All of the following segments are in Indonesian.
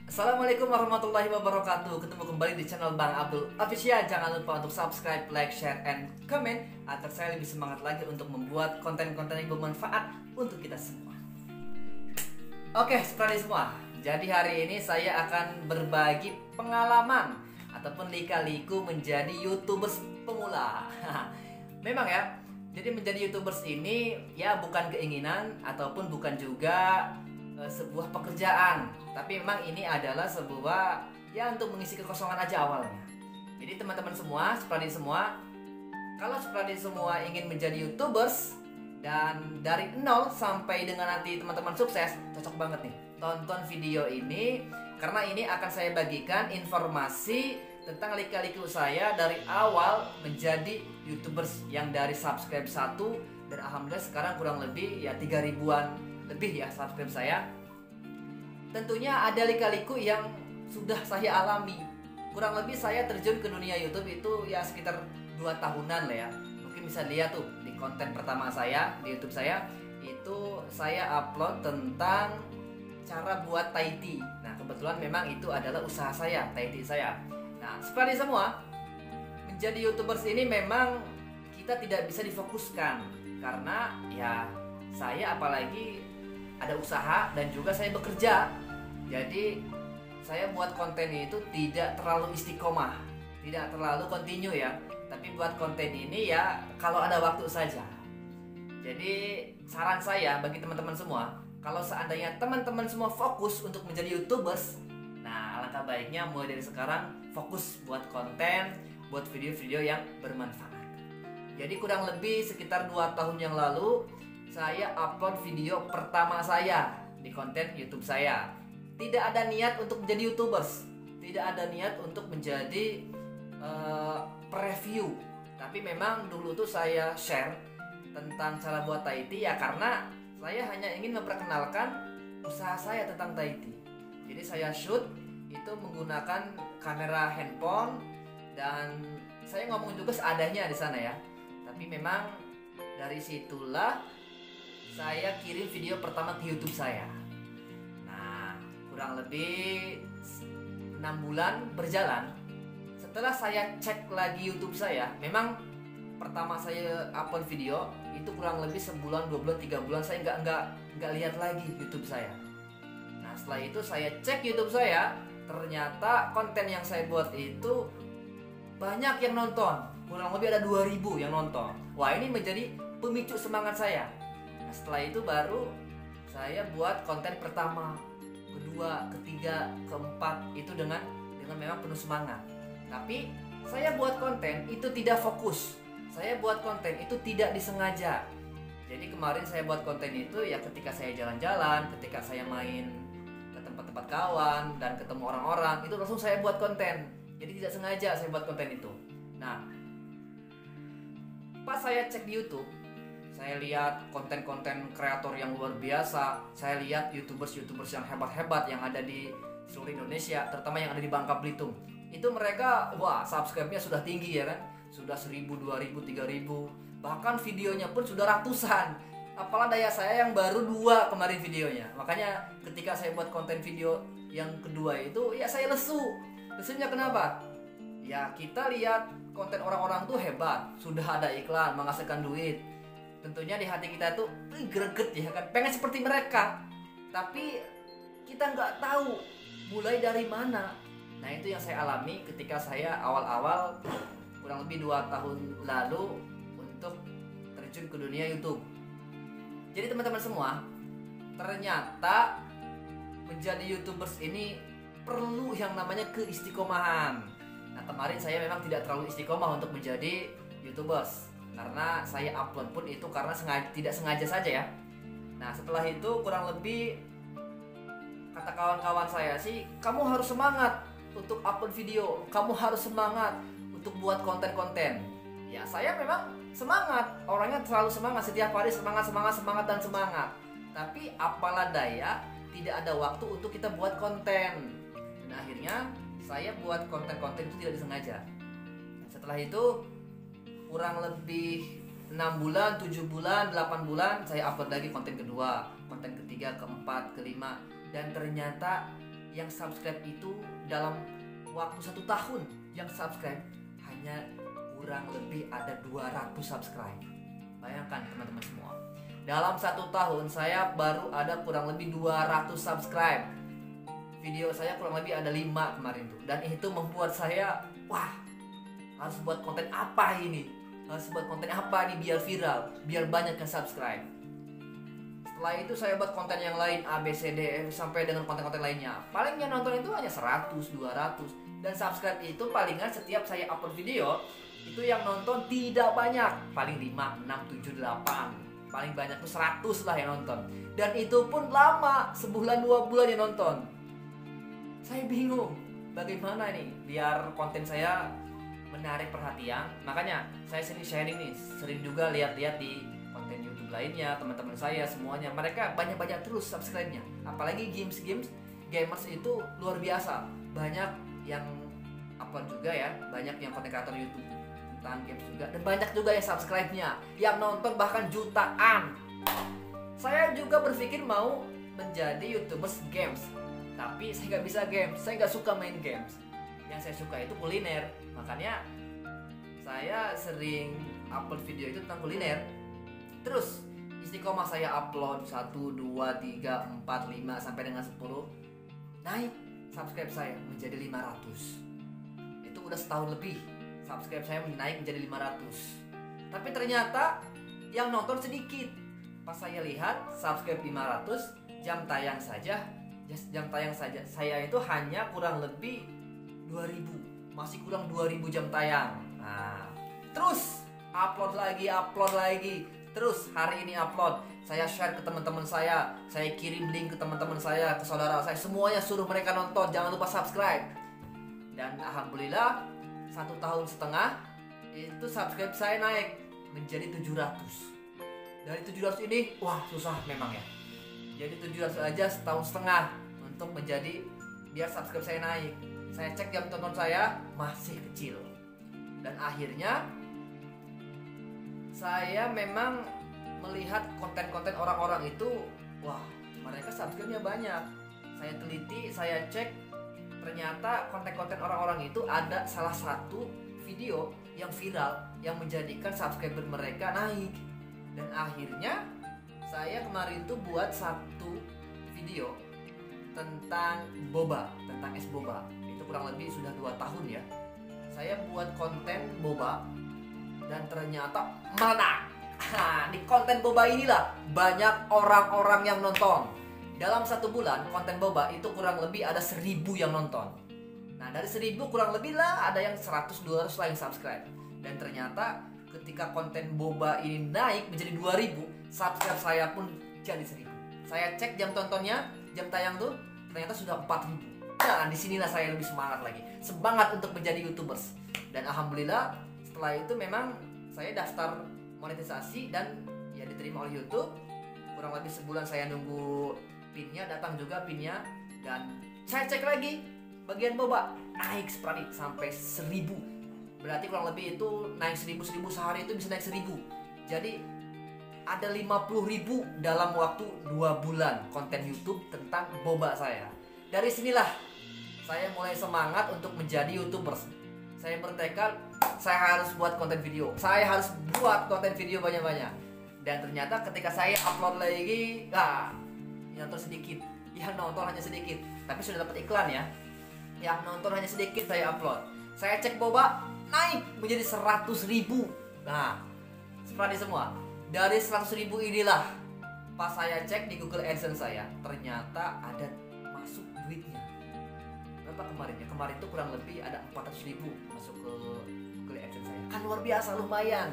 Assalamualaikum warahmatullahi wabarakatuh. Ketemu kembali di channel Bang Abdul Official. Jangan lupa untuk subscribe, like, share, and comment agar saya lebih semangat lagi untuk membuat konten-konten yang bermanfaat untuk kita semua. Oke, seperti semua. Jadi hari ini saya akan berbagi pengalaman ataupun lika-liku menjadi YouTubers pemula. Memang ya, jadi menjadi YouTubers ini ya bukan keinginan ataupun bukan juga sebuah pekerjaan, tapi memang ini adalah sebuah ya untuk mengisi kekosongan aja awalnya. Jadi teman-teman semua, kalau seperti semua ingin menjadi YouTubers dan dari nol sampai dengan nanti teman-teman sukses, cocok banget nih tonton video ini, karena ini akan saya bagikan informasi tentang lika-liku saya dari awal menjadi YouTubers yang dari subscribe 1 dan alhamdulillah sekarang kurang lebih ya 3 ribuan lebih ya subscribe saya. Tentunya ada lika-liku yang sudah saya alami. Kurang lebih saya terjun ke dunia YouTube itu ya sekitar 2 tahunan lah ya. Mungkin bisa lihat tuh di konten pertama saya di YouTube saya, itu saya upload tentang cara buat Thai tea. Nah kebetulan memang itu adalah usaha saya, Thai tea saya. Nah seperti semua, menjadi YouTubers ini memang kita tidak bisa difokuskan, karena ya saya apalagi ada usaha dan juga saya bekerja. Jadi saya buat konten itu tidak terlalu istiqomah, tidak terlalu continue ya. Tapi buat konten ini ya kalau ada waktu saja. Jadi saran saya bagi teman-teman semua, kalau seandainya teman-teman semua fokus untuk menjadi YouTubers, nah alangkah baiknya mulai dari sekarang fokus buat konten, buat video-video yang bermanfaat. Jadi kurang lebih sekitar 2 tahun yang lalu saya upload video pertama saya di konten YouTube saya. Tidak ada niat untuk menjadi YouTubers, tidak ada niat untuk menjadi preview. Tapi memang dulu tuh saya share tentang cara buat Thai tea ya karena saya hanya ingin memperkenalkan usaha saya tentang Thai tea. Jadi saya shoot itu menggunakan kamera handphone dan saya ngomong juga seadanya di sana ya. Tapi memang dari situlah saya kirim video pertama ke YouTube saya. Nah, kurang lebih 6 bulan berjalan. Setelah saya cek lagi YouTube saya, memang pertama saya upload video itu kurang lebih sebulan, 2 bulan, 3 bulan saya nggak lihat lagi YouTube saya. Nah, setelah itu saya cek YouTube saya, ternyata konten yang saya buat itu banyak yang nonton. Kurang lebih ada 2000 yang nonton. Wah, ini menjadi pemicu semangat saya. Nah, setelah itu baru saya buat konten pertama, kedua, ketiga, keempat itu dengan memang penuh semangat. Tapi saya buat konten itu tidak fokus. Saya buat konten itu tidak disengaja. Jadi kemarin saya buat konten itu ya ketika saya jalan-jalan, ketika saya main ke tempat-tempat kawan dan ketemu orang-orang, itu langsung saya buat konten. Jadi tidak sengaja saya buat konten itu. Nah, pas saya cek di YouTube, saya lihat konten-konten kreator yang luar biasa. Saya lihat YouTubers yang hebat-hebat yang ada di seluruh Indonesia, terutama yang ada di Bangka Belitung. Itu mereka, wah, subscribe-nya sudah tinggi ya kan? Sudah 1000, 2000, 3000. Bahkan videonya pun sudah ratusan. Apalah daya saya yang baru 2 kemarin videonya. Makanya ketika saya buat konten video yang kedua itu, ya saya lesu. Lesunya kenapa? Ya kita lihat konten orang-orang tuh hebat, sudah ada iklan, menghasilkan duit. Tentunya di hati kita tuh greget ya kan, pengen seperti mereka. Tapi kita nggak tahu mulai dari mana. Nah itu yang saya alami ketika saya awal-awal kurang lebih 2 tahun lalu untuk terjun ke dunia YouTube. Jadi teman-teman semua, ternyata menjadi YouTubers ini perlu yang namanya keistiqomahan. Nah kemarin saya memang tidak terlalu istiqomah untuk menjadi YouTubers, karena saya upload pun itu karena tidak sengaja saja ya. Nah setelah itu kurang lebih kata kawan-kawan saya sih, kamu harus semangat untuk upload video, kamu harus semangat untuk buat konten-konten. Ya saya memang semangat, orangnya selalu semangat, setiap hari semangat dan semangat. Tapi apalah daya, tidak ada waktu untuk kita buat konten. Dan akhirnya saya buat konten-konten itu tidak disengaja. Setelah itu kurang lebih 6 bulan, 7 bulan, 8 bulan saya upload lagi konten kedua, konten ketiga, keempat, kelima. Dan ternyata yang subscribe itu dalam waktu 1 tahun yang subscribe hanya kurang lebih ada 200 subscribe. Bayangkan teman-teman semua, dalam 1 tahun saya baru ada kurang lebih 200 subscribe. Video saya kurang lebih ada 5 kemarin tuh. Dan itu membuat saya, wah, harus buat konten apa ini? Harus buat konten apa nih biar viral, biar banyak yang subscribe. Setelah itu saya buat konten yang lain, A, B, C, D, sampai dengan konten-konten lainnya. Paling yang nonton itu hanya 100, 200. Dan subscribe itu palingan setiap saya upload video, itu yang nonton tidak banyak. Paling 5, 6, 7, 8. Paling banyak tuh 100 lah yang nonton. Dan itu pun lama, sebulan 2 bulan yang nonton. Saya bingung, bagaimana nih biar konten saya menarik perhatian. Makanya saya sering sharing nih, sering juga lihat-lihat di konten YouTube lainnya, teman-teman saya semuanya, mereka banyak-banyak terus subscribe-nya. Apalagi gamers itu luar biasa. Banyak yang upload juga ya, banyak yang konten kreator YouTube tentang games juga, dan banyak juga yang subscribe-nya, yang nonton bahkan jutaan. Saya juga berpikir mau menjadi YouTubers games, tapi saya nggak bisa games, saya nggak suka main games. Yang saya suka itu kuliner, makanya saya sering upload video itu tentang kuliner. Terus istiqomah saya upload 1, 2, 3, 4, 5 sampai dengan 10. Naik subscribe saya menjadi 500. Itu udah setahun lebih subscribe saya naik menjadi 500. Tapi ternyata yang nonton sedikit. Pas saya lihat subscribe 500, jam tayang saja saya itu hanya kurang lebih 2000, masih kurang 2000 jam tayang. Nah, terus upload lagi, terus hari ini upload, saya share ke teman-teman saya kirim link ke teman-teman saya, ke saudara saya, semuanya suruh mereka nonton, jangan lupa subscribe. Dan alhamdulillah 1,5 tahun itu subscribe saya naik menjadi 700. Dari 700 ini, wah susah memang ya. Jadi 700 aja 1,5 tahun untuk menjadi biar subscribe saya naik. Saya cek jam tonton saya masih kecil. Dan akhirnya saya memang melihat konten-konten orang-orang itu, wah mereka subscribe-nya banyak. Saya teliti, saya cek, ternyata konten-konten orang-orang itu ada salah satu video yang viral yang menjadikan subscriber mereka naik. Dan akhirnya saya kemarin tuh buat satu video tentang boba, tentang es boba. Itu kurang lebih sudah 2 tahun ya. Saya buat konten boba dan ternyata meledak. Di konten boba inilah banyak orang-orang yang nonton. Dalam 1 bulan konten boba itu kurang lebih ada 1000 yang nonton. Nah dari 1000 kurang lebih lah ada yang 100-200 lah yang subscribe. Dan ternyata ketika konten boba ini naik menjadi 2000, subscribe saya pun jadi 1000. Saya cek jam tontonnya, jam tayang tuh ternyata sudah 4000. Nah disinilah saya lebih semangat lagi, semangat untuk menjadi YouTubers. Dan alhamdulillah setelah itu memang saya daftar monetisasi dan ya diterima oleh YouTube. Kurang lebih sebulan saya nunggu pinnya, datang juga pinnya. Dan saya cek lagi bagian boba, naik seperti sampai 1000. Berarti kurang lebih itu naik 1000 sehari itu bisa naik 1000. Jadi ada 50.000 dalam waktu 2 bulan konten YouTube tentang boba saya. Dari sinilah saya mulai semangat untuk menjadi YouTubers. Saya bertekad, saya harus buat konten video. Saya harus buat konten video banyak-banyak. Dan ternyata ketika saya upload lagi, yang nonton sedikit. Yang nonton hanya sedikit. Tapi sudah dapat iklan ya. Yang nonton hanya sedikit saya upload. Saya cek boba, naik menjadi 100.000. Nah, seperti semua. Dari 100.000 inilah pas saya cek di Google AdSense saya, ternyata ada masuk duitnya. Berapa kemarin ya? Kemarin itu kurang lebih ada 400.000 masuk ke Google AdSense saya. Kan luar biasa, lumayan.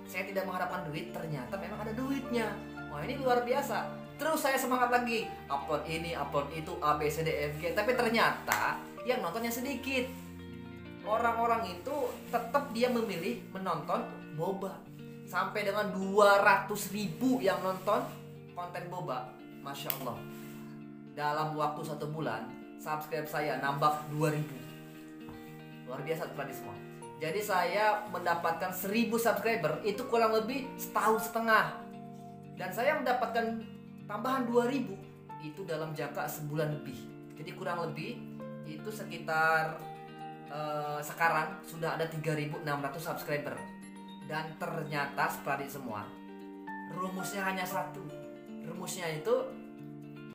Saya tidak mengharapkan duit, ternyata memang ada duitnya. Wah ini luar biasa. Terus saya semangat lagi, upload ini, upload itu, A, B, C, D, F, G. Tapi ternyata yang nontonnya sedikit. Orang-orang itu tetap dia memilih menonton boba. Sampai dengan 200.000 yang nonton konten boba. Masya Allah. Dalam waktu 1 bulan subscribe saya nambah 2000. Luar biasa seperti semua. Jadi saya mendapatkan 1000 subscriber itu kurang lebih 1,5 tahun. Dan saya mendapatkan tambahan 2000 itu dalam jangka sebulan lebih. Jadi kurang lebih itu sekitar sekarang sudah ada 3.600 subscriber. Dan ternyata setelah semua rumusnya hanya satu. Rumusnya itu